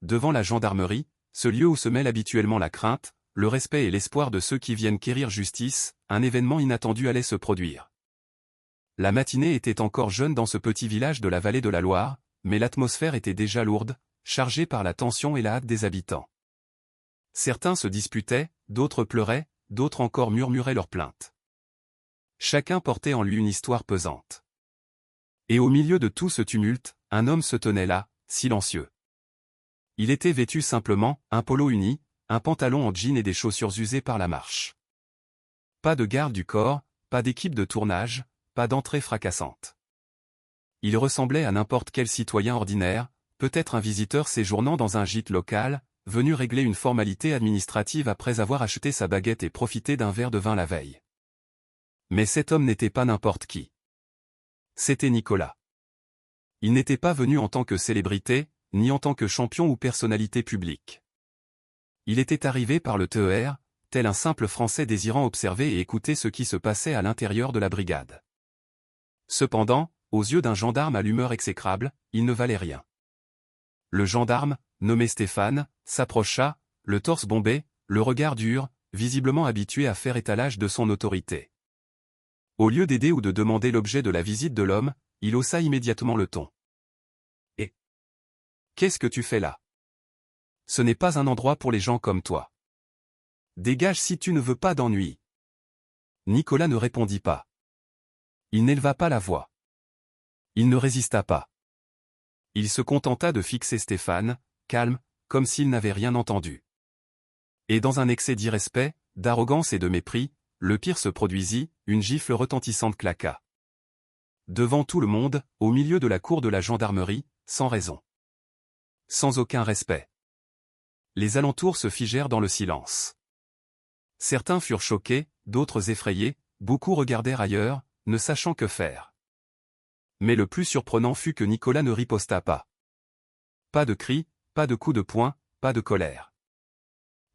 devant la gendarmerie, ce lieu où se mêlent habituellement la crainte, le respect et l'espoir de ceux qui viennent quérir justice, un événement inattendu allait se produire. La matinée était encore jeune dans ce petit village de la vallée de la Loire, mais l'atmosphère était déjà lourde, chargée par la tension et la hâte des habitants. Certains se disputaient, d'autres pleuraient, d'autres encore murmuraient leurs plaintes. Chacun portait en lui une histoire pesante. Et au milieu de tout ce tumulte, un homme se tenait là, silencieux. Il était vêtu simplement, un polo uni, un pantalon en jean et des chaussures usées par la marche. Pas de garde du corps, pas d'équipe de tournage, pas d'entrée fracassante. Il ressemblait à n'importe quel citoyen ordinaire, peut-être un visiteur séjournant dans un gîte local, venu régler une formalité administrative après avoir acheté sa baguette et profité d'un verre de vin la veille. Mais cet homme n'était pas n'importe qui. C'était Nicolas. Il n'était pas venu en tant que célébrité, ni en tant que champion ou personnalité publique. Il était arrivé par le TER, tel un simple Français désirant observer et écouter ce qui se passait à l'intérieur de la brigade. Cependant, aux yeux d'un gendarme à l'humeur exécrable, il ne valait rien. Le gendarme, nommé Stéphane, s'approcha, le torse bombé, le regard dur, visiblement habitué à faire étalage de son autorité. Au lieu d'aider ou de demander l'objet de la visite de l'homme, il haussa immédiatement le ton. « Et qu'est-ce que tu fais là? Ce n'est pas un endroit pour les gens comme toi. Dégage si tu ne veux pas d'ennui. » Nicolas ne répondit pas. Il n'éleva pas la voix. Il ne résista pas. Il se contenta de fixer Stéphane, calme, comme s'il n'avait rien entendu. Et dans un excès d'irrespect, d'arrogance et de mépris, le pire se produisit, une gifle retentissante claqua. Devant tout le monde, au milieu de la cour de la gendarmerie, sans raison. Sans aucun respect. Les alentours se figèrent dans le silence. Certains furent choqués, d'autres effrayés, beaucoup regardèrent ailleurs, ne sachant que faire. Mais le plus surprenant fut que Nicolas ne riposta pas. Pas de cris, pas de coups de poing, pas de colère.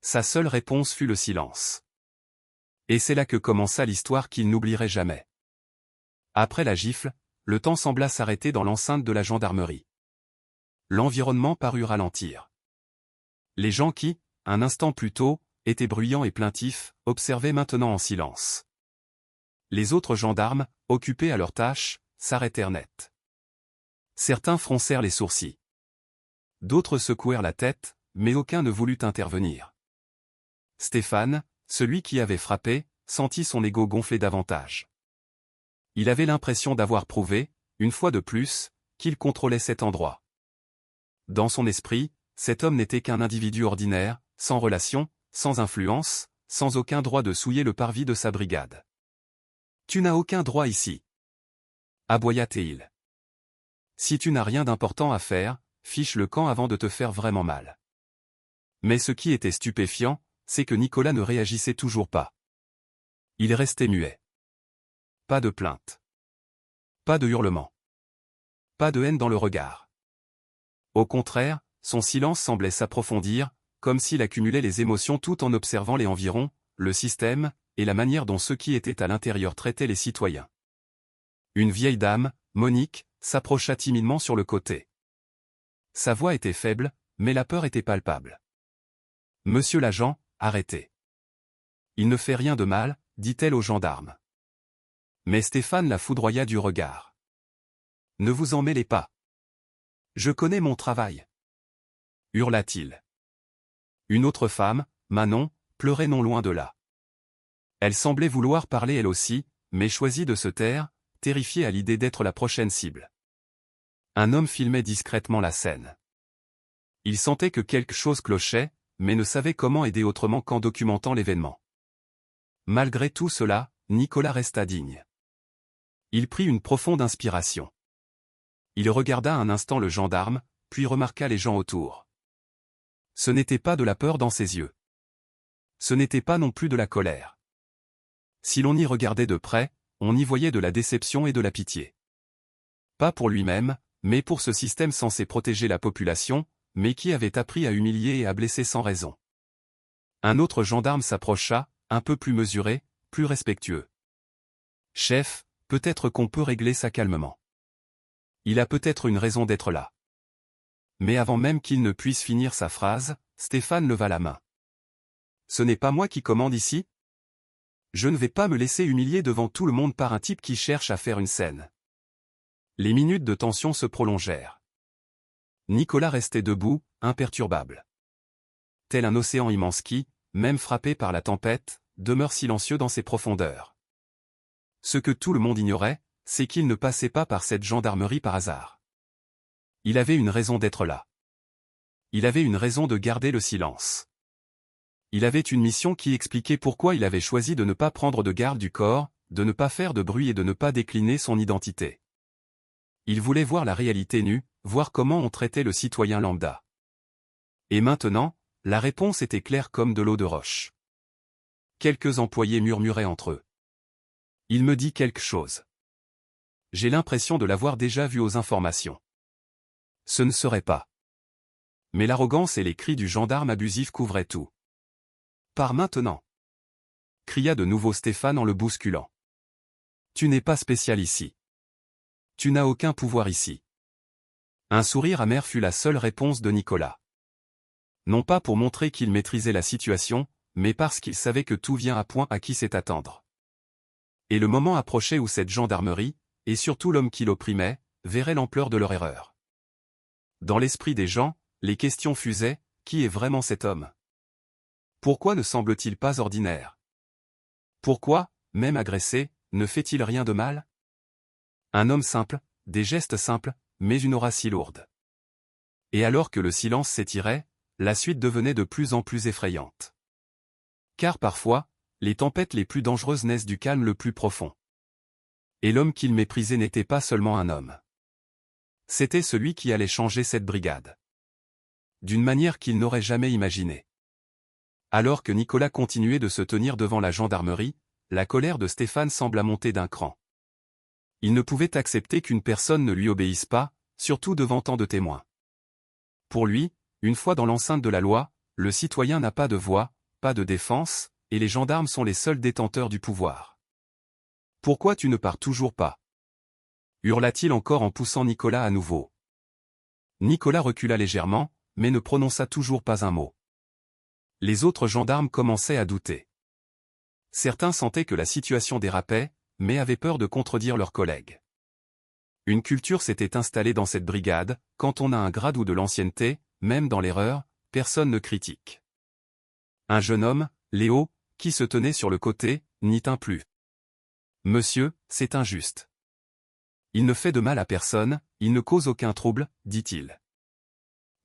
Sa seule réponse fut le silence. Et c'est là que commença l'histoire qu'il n'oublierait jamais. Après la gifle, le temps sembla s'arrêter dans l'enceinte de la gendarmerie. L'environnement parut ralentir. Les gens qui, un instant plus tôt, étaient bruyants et plaintifs, observaient maintenant en silence. Les autres gendarmes, occupés à leurs tâches, s'arrêtèrent net. Certains froncèrent les sourcils. D'autres secouèrent la tête, mais aucun ne voulut intervenir. Stéphane, celui qui avait frappé, sentit son ego gonfler davantage. Il avait l'impression d'avoir prouvé, une fois de plus, qu'il contrôlait cet endroit. Dans son esprit, cet homme n'était qu'un individu ordinaire, sans relation, sans influence, sans aucun droit de souiller le parvis de sa brigade. « Tu n'as aucun droit ici. » aboya-t-il. « Si tu n'as rien d'important à faire, fiche le camp avant de te faire vraiment mal. » Mais ce qui était stupéfiant, c'est que Nicolas ne réagissait toujours pas. Il restait muet. Pas de plainte. Pas de hurlement. Pas de haine dans le regard. Au contraire, son silence semblait s'approfondir, comme s'il accumulait les émotions tout en observant les environs, le système, et la manière dont ceux qui étaient à l'intérieur traitaient les citoyens. Une vieille dame, Monique, s'approcha timidement sur le côté. Sa voix était faible, mais la peur était palpable. « Monsieur l'agent, arrêtez. Il ne fait rien de mal, dit-elle au gendarme. Mais Stéphane la foudroya du regard. « Ne vous en mêlez pas. Je connais mon travail. » hurla-t-il. Une autre femme, Manon, pleurait non loin de là. Elle semblait vouloir parler elle aussi, mais choisit de se taire, terrifiée à l'idée d'être la prochaine cible. Un homme filmait discrètement la scène. Il sentait que quelque chose clochait, mais ne savait comment aider autrement qu'en documentant l'événement. Malgré tout cela, Nicolas resta digne. Il prit une profonde inspiration. Il regarda un instant le gendarme, puis remarqua les gens autour. Ce n'était pas de la peur dans ses yeux. Ce n'était pas non plus de la colère. Si l'on y regardait de près, on y voyait de la déception et de la pitié. Pas pour lui-même, mais pour ce système censé protéger la population, mais qui avait appris à humilier et à blesser sans raison. Un autre gendarme s'approcha, un peu plus mesuré, plus respectueux. « Chef, peut-être qu'on peut régler ça calmement. Il a peut-être une raison d'être là. » Mais avant même qu'il ne puisse finir sa phrase, Stéphane leva la main. Ce n'est pas moi qui commande ici? Je ne vais pas me laisser humilier devant tout le monde par un type qui cherche à faire une scène. Les minutes de tension se prolongèrent. Nicolas restait debout, imperturbable. Tel un océan immense qui, même frappé par la tempête, demeure silencieux dans ses profondeurs. Ce que tout le monde ignorait, c'est qu'il ne passait pas par cette gendarmerie par hasard. Il avait une raison d'être là. Il avait une raison de garder le silence. Il avait une mission qui expliquait pourquoi il avait choisi de ne pas prendre de garde du corps, de ne pas faire de bruit et de ne pas décliner son identité. Il voulait voir la réalité nue, voir comment on traitait le citoyen lambda. Et maintenant, la réponse était claire comme de l'eau de roche. Quelques employés murmuraient entre eux. Il me dit quelque chose. J'ai l'impression de l'avoir déjà vu aux informations. Ce ne serait pas. Mais l'arrogance et les cris du gendarme abusif couvraient tout. Pars maintenant, cria de nouveau Stéphane en le bousculant. Tu n'es pas spécial ici. Tu n'as aucun pouvoir ici. Un sourire amer fut la seule réponse de Nicolas. Non pas pour montrer qu'il maîtrisait la situation, mais parce qu'il savait que tout vient à point à qui sait attendre. Et le moment approchait où cette gendarmerie, et surtout l'homme qui l'opprimait, verrait l'ampleur de leur erreur. Dans l'esprit des gens, les questions fusaient, qui est vraiment cet homme? Pourquoi ne semble-t-il pas ordinaire? Pourquoi, même agressé, ne fait-il rien de mal? Un homme simple, des gestes simples, mais une aura si lourde. Et alors que le silence s'étirait, la suite devenait de plus en plus effrayante. Car parfois, les tempêtes les plus dangereuses naissent du calme le plus profond. Et l'homme qu'il méprisait n'était pas seulement un homme. C'était celui qui allait changer cette brigade. D'une manière qu'il n'aurait jamais imaginée. Alors que Nicolas continuait de se tenir devant la gendarmerie, la colère de Stéphane sembla monter d'un cran. Il ne pouvait accepter qu'une personne ne lui obéisse pas, surtout devant tant de témoins. Pour lui, une fois dans l'enceinte de la loi, le citoyen n'a pas de voix, pas de défense, et les gendarmes sont les seuls détenteurs du pouvoir. « Pourquoi tu ne pars toujours pas » hurla-t-il encore en poussant Nicolas à nouveau. Nicolas recula légèrement, mais ne prononça toujours pas un mot. Les autres gendarmes commençaient à douter. Certains sentaient que la situation dérapait, mais avaient peur de contredire leurs collègues. Une culture s'était installée dans cette brigade, quand on a un grade ou de l'ancienneté, même dans l'erreur, personne ne critique. Un jeune homme, Léo, qui se tenait sur le côté, n'y tint plus. « Monsieur, c'est injuste. Il ne fait de mal à personne, il ne cause aucun trouble, dit-il. »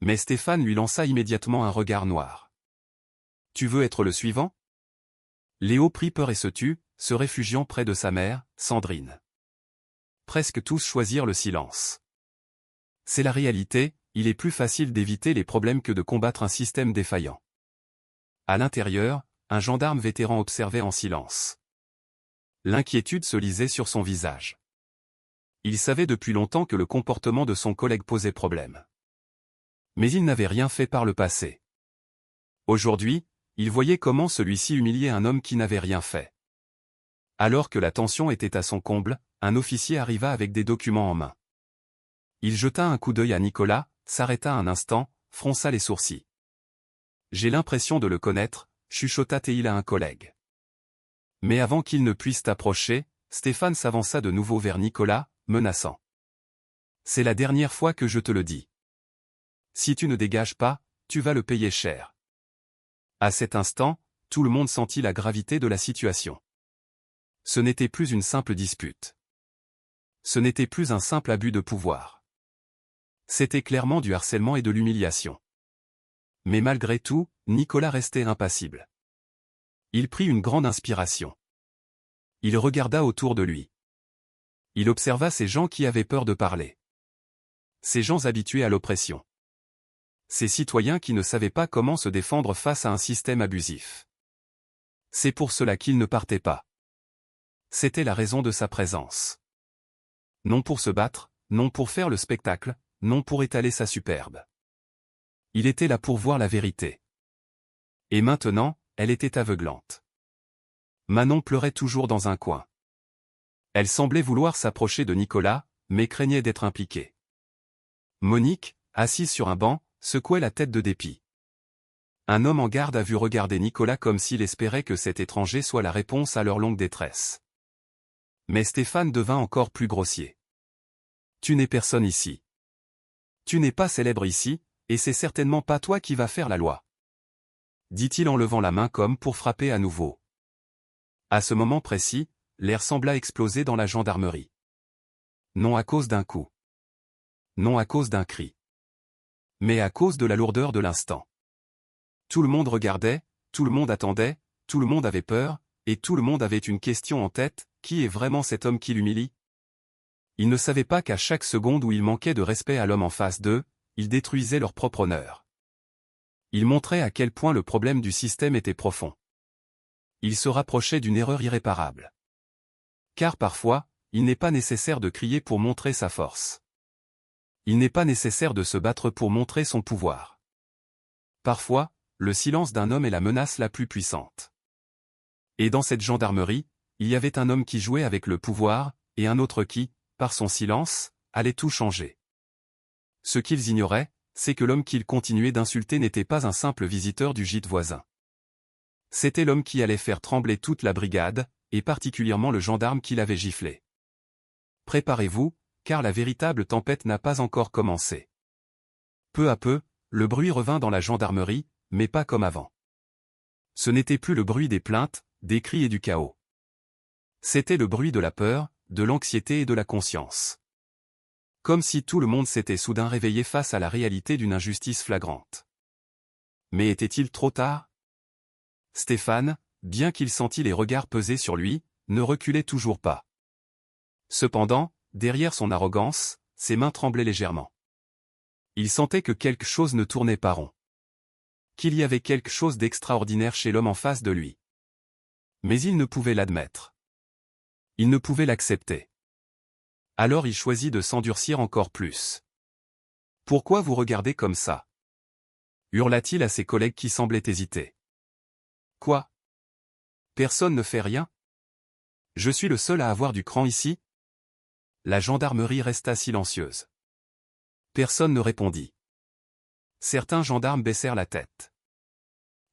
Mais Stéphane lui lança immédiatement un regard noir. « Tu veux être le suivant ?» Léo prit peur et se tut, se réfugiant près de sa mère, Sandrine. Presque tous choisirent le silence. C'est la réalité, il est plus facile d'éviter les problèmes que de combattre un système défaillant. À l'intérieur, un gendarme vétéran observait en silence. L'inquiétude se lisait sur son visage. Il savait depuis longtemps que le comportement de son collègue posait problème. Mais il n'avait rien fait par le passé. Aujourd'hui, il voyait comment celui-ci humiliait un homme qui n'avait rien fait. Alors que la tension était à son comble, un officier arriva avec des documents en main. Il jeta un coup d'œil à Nicolas, s'arrêta un instant, fronça les sourcils. « J'ai l'impression de le connaître », chuchota-t-il à un collègue. Mais avant qu'il ne puisse approcher, Stéphane s'avança de nouveau vers Nicolas, menaçant. « C'est la dernière fois que je te le dis. Si tu ne dégages pas, tu vas le payer cher. » À cet instant, tout le monde sentit la gravité de la situation. Ce n'était plus une simple dispute. Ce n'était plus un simple abus de pouvoir. C'était clairement du harcèlement et de l'humiliation. Mais malgré tout, Nicolas restait impassible. Il prit une grande inspiration. Il regarda autour de lui. Il observa ces gens qui avaient peur de parler. Ces gens habitués à l'oppression. Ces citoyens qui ne savaient pas comment se défendre face à un système abusif. C'est pour cela qu'il ne partait pas. C'était la raison de sa présence. Non pour se battre, non pour faire le spectacle, non pour étaler sa superbe. Il était là pour voir la vérité. Et maintenant, elle était aveuglante. Manon pleurait toujours dans un coin. Elle semblait vouloir s'approcher de Nicolas, mais craignait d'être impliquée. Monique, assise sur un banc, secouait la tête de dépit. Un homme en garde à vue regardait Nicolas comme s'il espérait que cet étranger soit la réponse à leur longue détresse. Mais Stéphane devint encore plus grossier. « Tu n'es personne ici. Tu n'es pas célèbre ici, et c'est certainement pas toi qui vas faire la loi. » dit-il en levant la main comme pour frapper à nouveau. À ce moment précis, l'air sembla exploser dans la gendarmerie. Non à cause d'un coup. Non à cause d'un cri. Mais à cause de la lourdeur de l'instant. Tout le monde regardait, tout le monde attendait, tout le monde avait peur, et tout le monde avait une question en tête, qui est vraiment cet homme qui l'humilie? Ils ne savaient pas qu'à chaque seconde où il manquait de respect à l'homme en face d'eux, ils détruisaient leur propre honneur. Il montrait à quel point le problème du système était profond. Il se rapprochait d'une erreur irréparable. Car parfois, il n'est pas nécessaire de crier pour montrer sa force. Il n'est pas nécessaire de se battre pour montrer son pouvoir. Parfois, le silence d'un homme est la menace la plus puissante. Et dans cette gendarmerie, il y avait un homme qui jouait avec le pouvoir, et un autre qui, par son silence, allait tout changer. Ce qu'ils ignoraient, c'est que l'homme qu'ils continuaient d'insulter n'était pas un simple visiteur du gîte voisin. C'était l'homme qui allait faire trembler toute la brigade, et particulièrement le gendarme qui l'avait giflé. Préparez-vous, car la véritable tempête n'a pas encore commencé. Peu à peu, le bruit revint dans la gendarmerie, mais pas comme avant. Ce n'était plus le bruit des plaintes, des cris et du chaos. C'était le bruit de la peur, de l'anxiété et de la conscience. Comme si tout le monde s'était soudain réveillé face à la réalité d'une injustice flagrante. Mais était-il trop tard? Stéphane, bien qu'il sentît les regards peser sur lui, ne reculait toujours pas. Cependant, derrière son arrogance, ses mains tremblaient légèrement. Il sentait que quelque chose ne tournait pas rond. Qu'il y avait quelque chose d'extraordinaire chez l'homme en face de lui. Mais il ne pouvait l'admettre. Il ne pouvait l'accepter. Alors il choisit de s'endurcir encore plus. « Pourquoi vous regardez comme ça » hurla-t-il à ses collègues qui semblaient hésiter. « Quoi ? Personne ne fait rien ? Je suis le seul à avoir du cran ici ?» La gendarmerie resta silencieuse. Personne ne répondit. Certains gendarmes baissèrent la tête.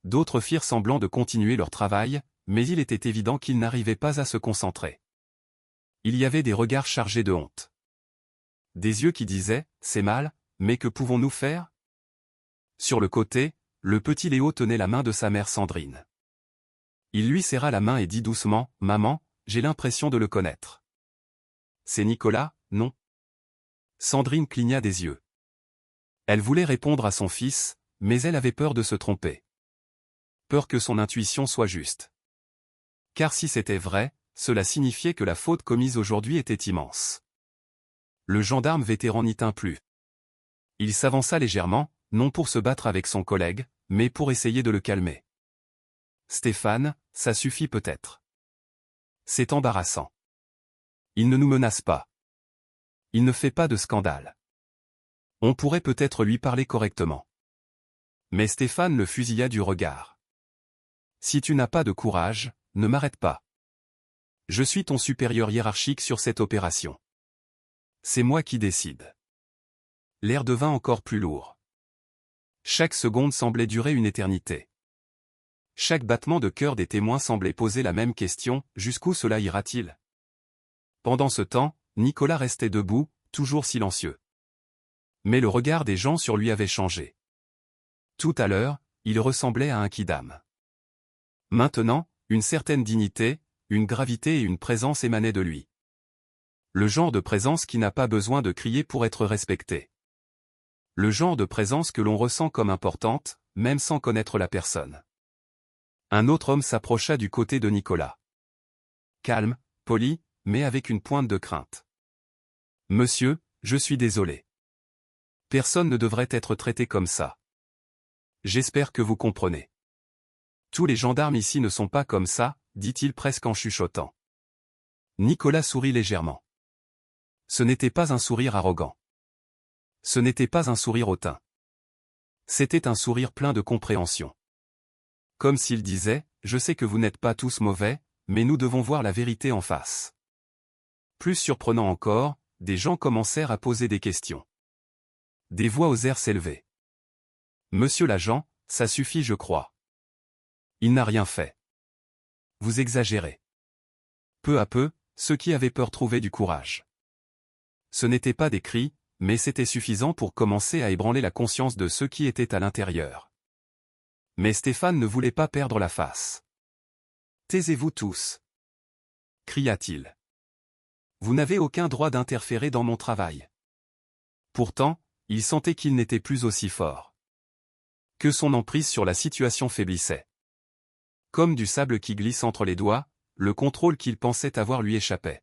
D'autres firent semblant de continuer leur travail, mais il était évident qu'ils n'arrivaient pas à se concentrer. Il y avait des regards chargés de honte. Des yeux qui disaient « C'est mal, mais que pouvons-nous faire ?» Sur le côté, le petit Léo tenait la main de sa mère Sandrine. Il lui serra la main et dit doucement « Maman, j'ai l'impression de le connaître. » « C'est Nicolas, non ?» Sandrine cligna des yeux. Elle voulait répondre à son fils, mais elle avait peur de se tromper. Peur que son intuition soit juste. Car si c'était vrai, cela signifiait que la faute commise aujourd'hui était immense. Le gendarme vétéran n'y tint plus. Il s'avança légèrement, non pour se battre avec son collègue, mais pour essayer de le calmer. « Stéphane, ça suffit peut-être. C'est embarrassant. Il ne nous menace pas. Il ne fait pas de scandale. On pourrait peut-être lui parler correctement. » Mais Stéphane le fusilla du regard. « Si tu n'as pas de courage, ne m'arrête pas. Je suis ton supérieur hiérarchique sur cette opération. C'est moi qui décide. » L'air devint encore plus lourd. Chaque seconde semblait durer une éternité. Chaque battement de cœur des témoins semblait poser la même question, jusqu'où cela ira-t-il? Pendant ce temps, Nicolas restait debout, toujours silencieux. Mais le regard des gens sur lui avait changé. Tout à l'heure, il ressemblait à un quidam. Maintenant, une certaine dignité, une gravité et une présence émanaient de lui. Le genre de présence qui n'a pas besoin de crier pour être respecté. Le genre de présence que l'on ressent comme importante, même sans connaître la personne. Un autre homme s'approcha du côté de Nicolas. Calme, poli, mais avec une pointe de crainte. « Monsieur, je suis désolé. Personne ne devrait être traité comme ça. J'espère que vous comprenez. Tous les gendarmes ici ne sont pas comme ça, dit-il presque en chuchotant. » Nicolas sourit légèrement. Ce n'était pas un sourire arrogant. Ce n'était pas un sourire hautain. C'était un sourire plein de compréhension. Comme s'il disait, « Je sais que vous n'êtes pas tous mauvais, mais nous devons voir la vérité en face. » Plus surprenant encore, des gens commencèrent à poser des questions. Des voix osèrent s'élever. Monsieur l'agent, ça suffit je crois. Il n'a rien fait. Vous exagérez. Peu à peu, ceux qui avaient peur trouvaient du courage. Ce n'étaient pas des cris, mais c'était suffisant pour commencer à ébranler la conscience de ceux qui étaient à l'intérieur. Mais Stéphane ne voulait pas perdre la face. « Taisez-vous tous !» cria-t-il. « Vous n'avez aucun droit d'interférer dans mon travail. » Pourtant, il sentait qu'il n'était plus aussi fort. Que son emprise sur la situation faiblissait. Comme du sable qui glisse entre les doigts, le contrôle qu'il pensait avoir lui échappait.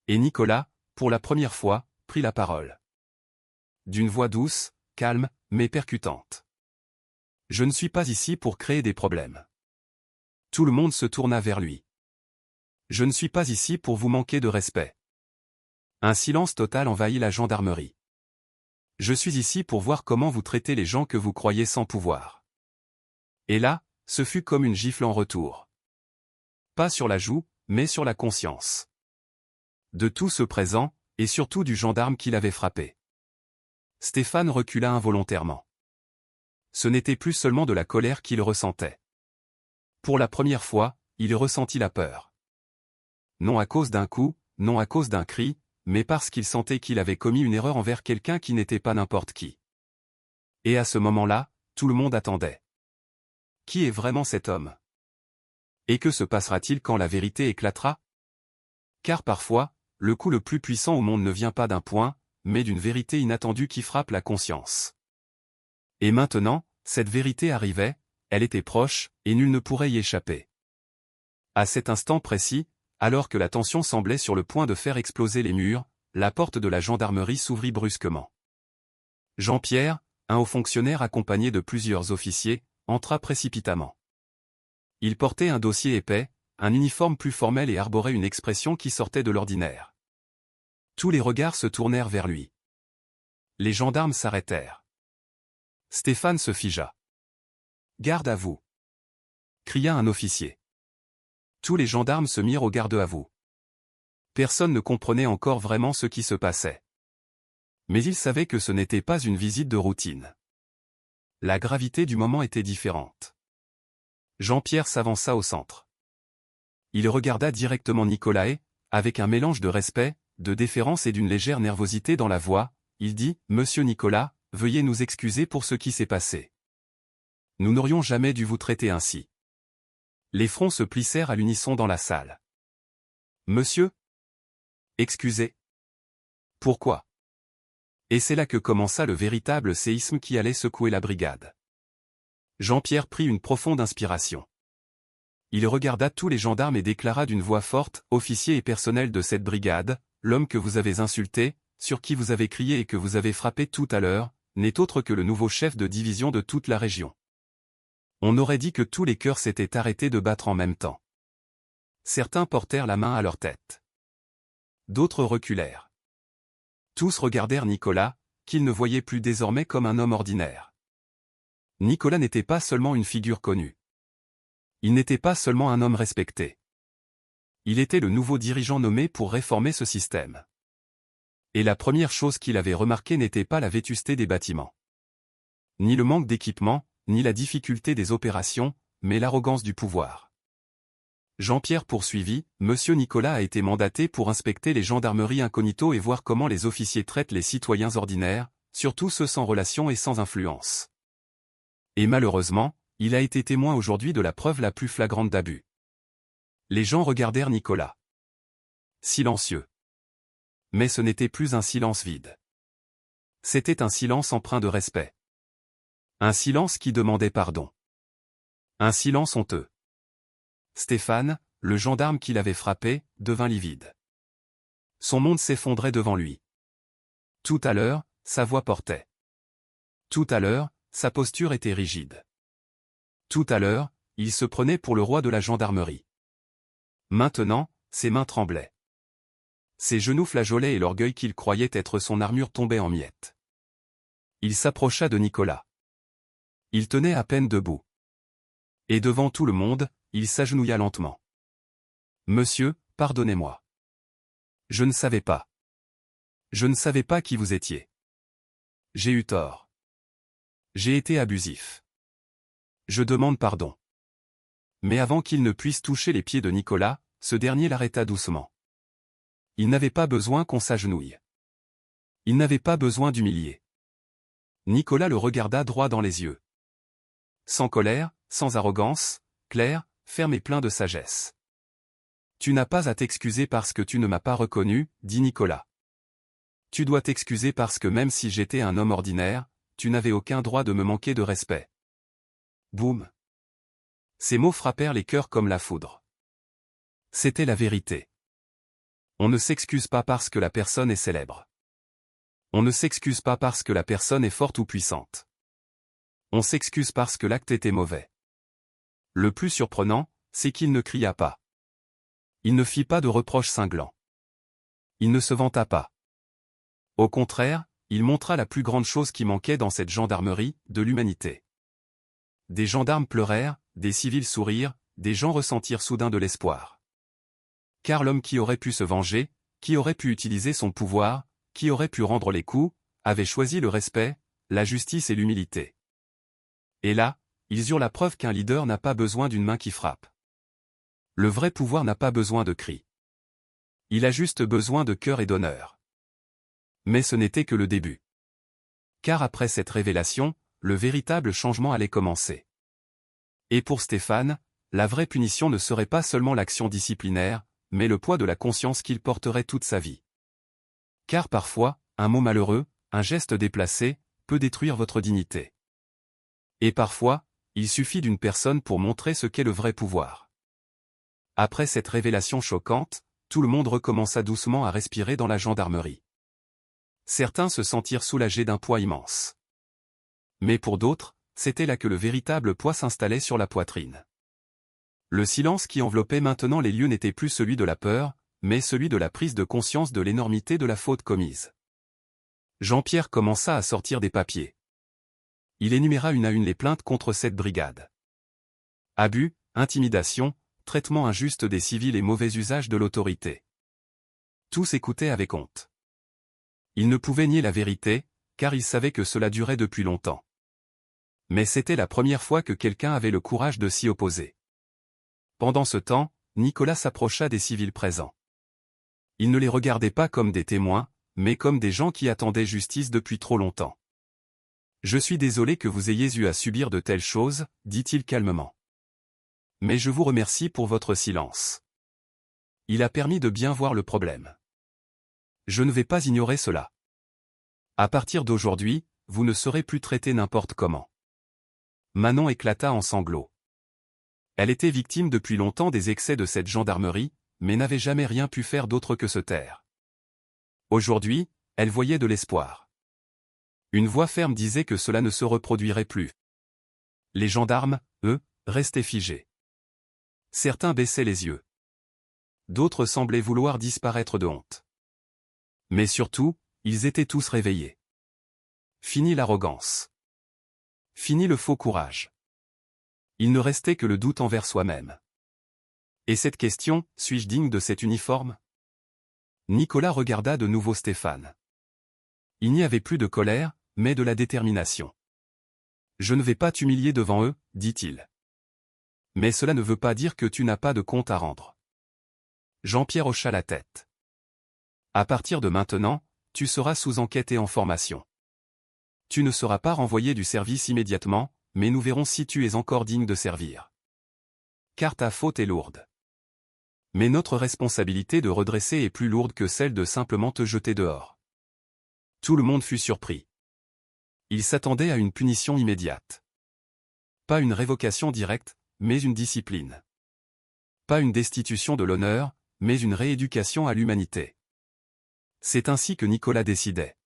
Et Nicolas, pour la première fois, prit la parole. D'une voix douce, calme, mais percutante. « Je ne suis pas ici pour créer des problèmes. » Tout le monde se tourna vers lui. « Je ne suis pas ici pour vous manquer de respect. » Un silence total envahit la gendarmerie. « Je suis ici pour voir comment vous traitez les gens que vous croyez sans pouvoir. » Et là, ce fut comme une gifle en retour. Pas sur la joue, mais sur la conscience. De tout ce présent, et surtout du gendarme qui l'avait frappé. Stéphane recula involontairement. Ce n'était plus seulement de la colère qu'il ressentait. Pour la première fois, il ressentit la peur. Non à cause d'un coup, non à cause d'un cri, mais parce qu'il sentait qu'il avait commis une erreur envers quelqu'un qui n'était pas n'importe qui. Et à ce moment-là, tout le monde attendait. Qui est vraiment cet homme? Et que se passera-t-il quand la vérité éclatera? Car parfois, le coup le plus puissant au monde ne vient pas d'un point, mais d'une vérité inattendue qui frappe la conscience. Et maintenant, cette vérité arrivait, elle était proche, et nul ne pourrait y échapper. À cet instant précis, alors que la tension semblait sur le point de faire exploser les murs, la porte de la gendarmerie s'ouvrit brusquement. Jean-Pierre, un haut fonctionnaire accompagné de plusieurs officiers, entra précipitamment. Il portait un dossier épais, un uniforme plus formel et arborait une expression qui sortait de l'ordinaire. Tous les regards se tournèrent vers lui. Les gendarmes s'arrêtèrent. Stéphane se figea. « Garde à vous !» cria un officier. Tous les gendarmes se mirent au garde à vous. Personne ne comprenait encore vraiment ce qui se passait. Mais ils savaient que ce n'était pas une visite de routine. La gravité du moment était différente. Jean-Pierre s'avança au centre. Il regarda directement Nicolas et, avec un mélange de respect, de déférence et d'une légère nervosité dans la voix, il dit « Monsieur Nicolas, veuillez nous excuser pour ce qui s'est passé. Nous n'aurions jamais dû vous traiter ainsi. » Les fronts se plissèrent à l'unisson dans la salle. « Monsieur ? Excusez. Pourquoi ?» Et c'est là que commença le véritable séisme qui allait secouer la brigade. Jean-Pierre prit une profonde inspiration. Il regarda tous les gendarmes et déclara d'une voix forte, « Officiers et personnel de cette brigade, l'homme que vous avez insulté, sur qui vous avez crié et que vous avez frappé tout à l'heure, n'est autre que le nouveau chef de division de toute la région. » On aurait dit que tous les cœurs s'étaient arrêtés de battre en même temps. Certains portèrent la main à leur tête. D'autres reculèrent. Tous regardèrent Nicolas, qu'ils ne voyaient plus désormais comme un homme ordinaire. Nicolas n'était pas seulement une figure connue. Il n'était pas seulement un homme respecté. Il était le nouveau dirigeant nommé pour réformer ce système. Et la première chose qu'il avait remarquée n'était pas la vétusté des bâtiments. Ni le manque d'équipement, ni la difficulté des opérations, mais l'arrogance du pouvoir. Jean-Pierre poursuivit, « Monsieur Nicolas a été mandaté pour inspecter les gendarmeries incognito et voir comment les officiers traitent les citoyens ordinaires, surtout ceux sans relation et sans influence. Et malheureusement, il a été témoin aujourd'hui de la preuve la plus flagrante d'abus. » Les gens regardèrent Nicolas. Silencieux. Mais ce n'était plus un silence vide. C'était un silence empreint de respect. Un silence qui demandait pardon. Un silence honteux. Stéphane, le gendarme qui l'avait frappé, devint livide. Son monde s'effondrait devant lui. Tout à l'heure, sa voix portait. Tout à l'heure, sa posture était rigide. Tout à l'heure, il se prenait pour le roi de la gendarmerie. Maintenant, ses mains tremblaient. Ses genoux flageolaient et l'orgueil qu'il croyait être son armure tombait en miettes. Il s'approcha de Nicolas. Il tenait à peine debout. Et devant tout le monde, il s'agenouilla lentement. « Monsieur, pardonnez-moi. Je ne savais pas. Je ne savais pas qui vous étiez. J'ai eu tort. J'ai été abusif. Je demande pardon. Mais avant qu'il ne puisse toucher les pieds de Nicolas, ce dernier l'arrêta doucement. Il n'avait pas besoin qu'on s'agenouille. Il n'avait pas besoin d'humilier. Nicolas le regarda droit dans les yeux. Sans colère, sans arrogance, clair, ferme et plein de sagesse. Tu n'as pas à t'excuser parce que tu ne m'as pas reconnu, dit Nicolas. Tu dois t'excuser parce que même si j'étais un homme ordinaire, tu n'avais aucun droit de me manquer de respect. Boum. Ces mots frappèrent les cœurs comme la foudre. C'était la vérité. On ne s'excuse pas parce que la personne est célèbre. On ne s'excuse pas parce que la personne est forte ou puissante. On s'excuse parce que l'acte était mauvais. Le plus surprenant, c'est qu'il ne cria pas. Il ne fit pas de reproches cinglants. Il ne se vanta pas. Au contraire, il montra la plus grande chose qui manquait dans cette gendarmerie, de l'humanité. Des gendarmes pleurèrent, des civils sourirent, des gens ressentirent soudain de l'espoir. Car l'homme qui aurait pu se venger, qui aurait pu utiliser son pouvoir, qui aurait pu rendre les coups, avait choisi le respect, la justice et l'humilité. Et là, ils eurent la preuve qu'un leader n'a pas besoin d'une main qui frappe. Le vrai pouvoir n'a pas besoin de cris. Il a juste besoin de cœur et d'honneur. Mais ce n'était que le début. Car après cette révélation, le véritable changement allait commencer. Et pour Stéphane, la vraie punition ne serait pas seulement l'action disciplinaire, mais le poids de la conscience qu'il porterait toute sa vie. Car parfois, un mot malheureux, un geste déplacé, peut détruire votre dignité. Et parfois, il suffit d'une personne pour montrer ce qu'est le vrai pouvoir. Après cette révélation choquante, tout le monde recommença doucement à respirer dans la gendarmerie. Certains se sentirent soulagés d'un poids immense. Mais pour d'autres, c'était là que le véritable poids s'installait sur la poitrine. Le silence qui enveloppait maintenant les lieux n'était plus celui de la peur, mais celui de la prise de conscience de l'énormité de la faute commise. Jean-Pierre commença à sortir des papiers. Il énuméra une à une les plaintes contre cette brigade. Abus, intimidation, traitement injuste des civils et mauvais usage de l'autorité. Tous écoutaient avec honte. Il ne pouvait nier la vérité, car il savait que cela durait depuis longtemps. Mais c'était la première fois que quelqu'un avait le courage de s'y opposer. Pendant ce temps, Nicolas s'approcha des civils présents. Il ne les regardait pas comme des témoins, mais comme des gens qui attendaient justice depuis trop longtemps. « Je suis désolé que vous ayez eu à subir de telles choses, dit-il calmement. Mais je vous remercie pour votre silence. Il a permis de bien voir le problème. Je ne vais pas ignorer cela. À partir d'aujourd'hui, vous ne serez plus traité n'importe comment. » Manon éclata en sanglots. Elle était victime depuis longtemps des excès de cette gendarmerie, mais n'avait jamais rien pu faire d'autre que se taire. Aujourd'hui, elle voyait de l'espoir. Une voix ferme disait que cela ne se reproduirait plus. Les gendarmes, eux, restaient figés. Certains baissaient les yeux. D'autres semblaient vouloir disparaître de honte. Mais surtout, ils étaient tous réveillés. Fini l'arrogance. Fini le faux courage. Il ne restait que le doute envers soi-même. Et cette question, suis-je digne de cet uniforme? Nicolas regarda de nouveau Stéphane. Il n'y avait plus de colère, mais de la détermination. Je ne vais pas t'humilier devant eux, dit-il. Mais cela ne veut pas dire que tu n'as pas de compte à rendre. Jean-Pierre hocha la tête. À partir de maintenant, tu seras sous enquête et en formation. Tu ne seras pas renvoyé du service immédiatement, mais nous verrons si tu es encore digne de servir. Car ta faute est lourde. Mais notre responsabilité de redresser est plus lourde que celle de simplement te jeter dehors. Tout le monde fut surpris. Il s'attendait à une punition immédiate. Pas une révocation directe, mais une discipline. Pas une destitution de l'honneur, mais une rééducation à l'humanité. C'est ainsi que Nicolas décidait.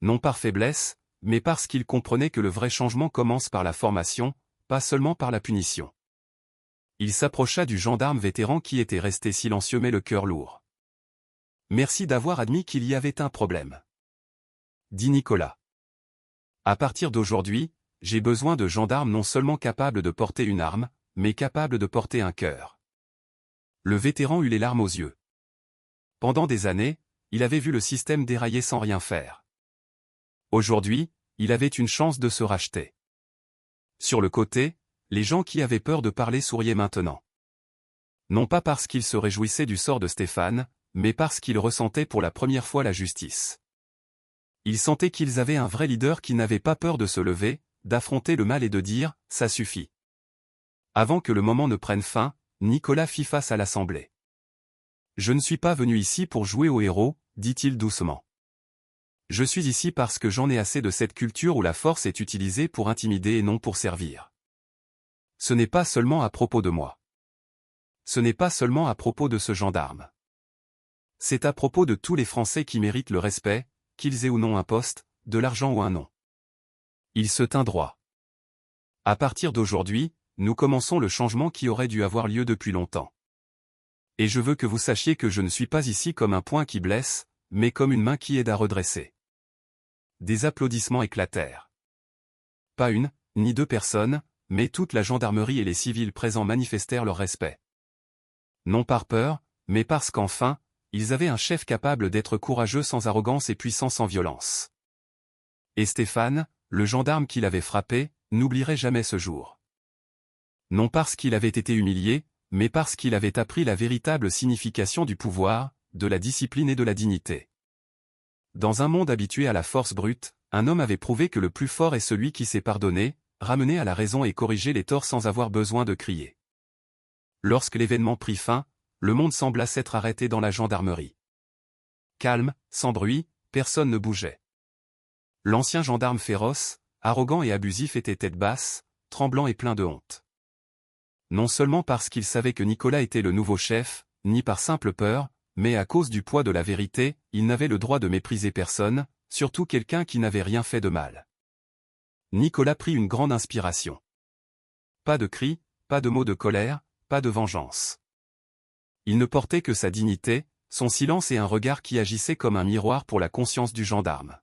Non par faiblesse, mais parce qu'il comprenait que le vrai changement commence par la formation, pas seulement par la punition. Il s'approcha du gendarme vétéran qui était resté silencieux mais le cœur lourd. « Merci d'avoir admis qu'il y avait un problème. » dit Nicolas. « À partir d'aujourd'hui, j'ai besoin de gendarmes non seulement capables de porter une arme, mais capables de porter un cœur. » Le vétéran eut les larmes aux yeux. Pendant des années, il avait vu le système dérailler sans rien faire. Aujourd'hui, il avait une chance de se racheter. Sur le côté, les gens qui avaient peur de parler souriaient maintenant. Non pas parce qu'ils se réjouissaient du sort de Stéphane, mais parce qu'ils ressentaient pour la première fois la justice. Ils sentaient qu'ils avaient un vrai leader qui n'avait pas peur de se lever, d'affronter le mal et de dire « ça suffit ». Avant que le moment ne prenne fin, Nicolas fit face à l'assemblée. « Je ne suis pas venu ici pour jouer au héros », dit-il doucement. « Je suis ici parce que j'en ai assez de cette culture où la force est utilisée pour intimider et non pour servir. Ce n'est pas seulement à propos de moi. Ce n'est pas seulement à propos de ce gendarme. C'est à propos de tous les Français qui méritent le respect, qu'ils aient ou non un poste, de l'argent ou un nom. » Il se tint droit. « À partir d'aujourd'hui, nous commençons le changement qui aurait dû avoir lieu depuis longtemps. Et je veux que vous sachiez que je ne suis pas ici comme un poing qui blesse, mais comme une main qui aide à redresser. » Des applaudissements éclatèrent. Pas une, ni deux personnes, mais toute la gendarmerie et les civils présents manifestèrent leur respect. Non par peur, mais parce qu'enfin, ils avaient un chef capable d'être courageux sans arrogance et puissant sans violence. Et Stéphane, le gendarme qui l'avait frappé, n'oublierait jamais ce jour. Non parce qu'il avait été humilié, mais parce qu'il avait appris la véritable signification du pouvoir, de la discipline et de la dignité. Dans un monde habitué à la force brute, un homme avait prouvé que le plus fort est celui qui sait pardonner, ramener à la raison et corriger les torts sans avoir besoin de crier. Lorsque l'événement prit fin, le monde sembla s'être arrêté dans la gendarmerie. Calme, sans bruit, personne ne bougeait. L'ancien gendarme féroce, arrogant et abusif était tête basse, tremblant et plein de honte. Non seulement parce qu'il savait que Nicolas était le nouveau chef, ni par simple peur, mais à cause du poids de la vérité, il n'avait le droit de mépriser personne, surtout quelqu'un qui n'avait rien fait de mal. Nicolas prit une grande inspiration. Pas de cris, pas de mots de colère, pas de vengeance. Il ne portait que sa dignité, son silence et un regard qui agissait comme un miroir pour la conscience du gendarme.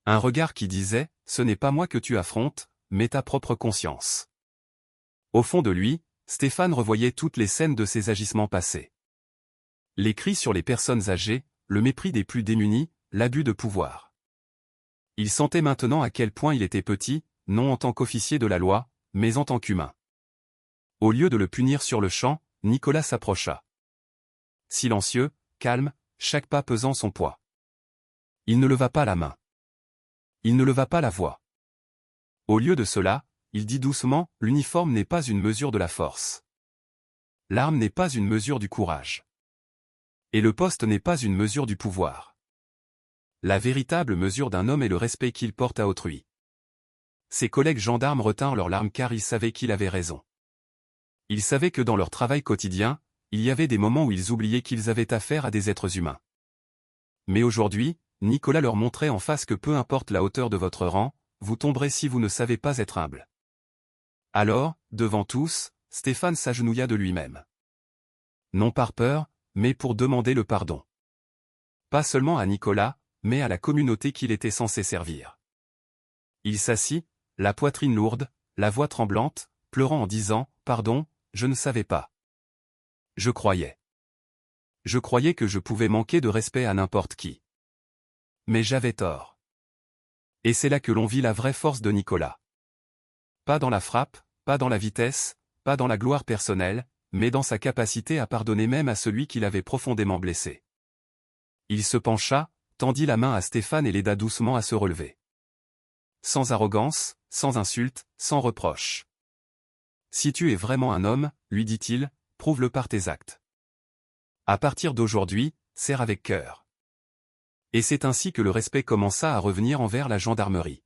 Un regard qui disait « Ce n'est pas moi que tu affrontes, mais ta propre conscience ». Au fond de lui, Stéphane revoyait toutes les scènes de ses agissements passés. Les cris sur les personnes âgées, le mépris des plus démunis, l'abus de pouvoir. Il sentait maintenant à quel point il était petit, non en tant qu'officier de la loi, mais en tant qu'humain. Au lieu de le punir sur le champ, Nicolas s'approcha. Silencieux, calme, chaque pas pesant son poids. Il ne leva pas la main. Il ne leva pas la voix. Au lieu de cela, il dit doucement, l'uniforme n'est pas une mesure de la force. L'arme n'est pas une mesure du courage. Et le poste n'est pas une mesure du pouvoir. La véritable mesure d'un homme est le respect qu'il porte à autrui. Ses collègues gendarmes retinrent leurs larmes car ils savaient qu'il avait raison. Ils savaient que dans leur travail quotidien, il y avait des moments où ils oubliaient qu'ils avaient affaire à des êtres humains. Mais aujourd'hui, Nicolas leur montrait en face que peu importe la hauteur de votre rang, vous tomberez si vous ne savez pas être humble. Alors, devant tous, Stéphane s'agenouilla de lui-même. Non par peur, mais pour demander le pardon. Pas seulement à Nicolas, mais à la communauté qu'il était censé servir. Il s'assit, la poitrine lourde, la voix tremblante, pleurant en disant « Pardon, je ne savais pas. Je croyais. Je croyais que je pouvais manquer de respect à n'importe qui. Mais j'avais tort. » Et c'est là que l'on vit la vraie force de Nicolas. Pas dans la frappe, pas dans la vitesse, pas dans la gloire personnelle, mais dans sa capacité à pardonner même à celui qui l'avait profondément blessé. Il se pencha, tendit la main à Stéphane et l'aida doucement à se relever. Sans arrogance, sans insulte, sans reproche. « Si tu es vraiment un homme, lui dit-il, prouve-le par tes actes. À partir d'aujourd'hui, sers avec cœur. » Et c'est ainsi que le respect commença à revenir envers la gendarmerie.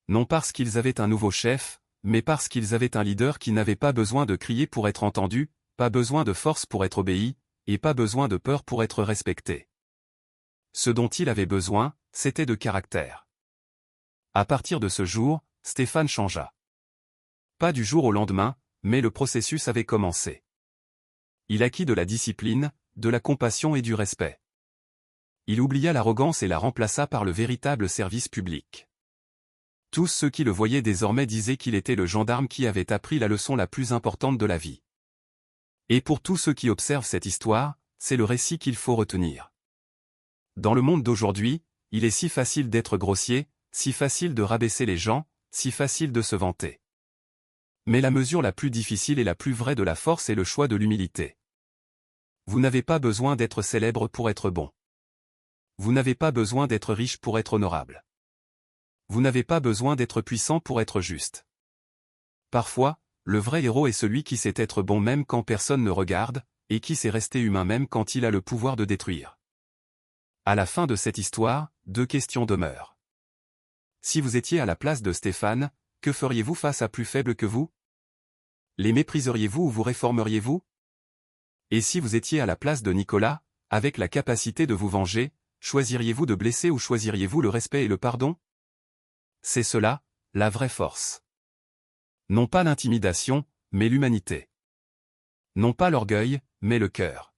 Non parce qu'ils avaient un nouveau chef, mais parce qu'ils avaient un leader qui n'avait pas besoin de crier pour être entendu, pas besoin de force pour être obéi, et pas besoin de peur pour être respecté. Ce dont il avait besoin, c'était de caractère. À partir de ce jour, Stéphane changea. Pas du jour au lendemain, mais le processus avait commencé. Il acquit de la discipline, de la compassion et du respect. Il oublia l'arrogance et la remplaça par le véritable service public. Tous ceux qui le voyaient désormais disaient qu'il était le gendarme qui avait appris la leçon la plus importante de la vie. Et pour tous ceux qui observent cette histoire, c'est le récit qu'il faut retenir. Dans le monde d'aujourd'hui, Il est si facile d'être grossier, si facile de rabaisser les gens, si facile de se vanter. Mais la mesure la plus difficile et la plus vraie de la force est le choix de l'humilité. Vous n'avez pas besoin d'être célèbre pour être bon. Vous n'avez pas besoin d'être riche pour être honorable. Vous n'avez pas besoin d'être puissant pour être juste. Parfois, le vrai héros est celui qui sait être bon même quand personne ne regarde, et qui sait rester humain même quand il a le pouvoir de détruire. À la fin de cette histoire, 2 questions demeurent. Si vous étiez à la place de Stéphane, que feriez-vous face à plus faible que vous? Les mépriseriez-vous ou vous réformeriez-vous? Et si vous étiez à la place de Nicolas, avec la capacité de vous venger, choisiriez-vous de blesser ou choisiriez-vous le respect et le pardon? C'est cela, la vraie force. Non pas l'intimidation, mais l'humanité. Non pas l'orgueil, mais le cœur.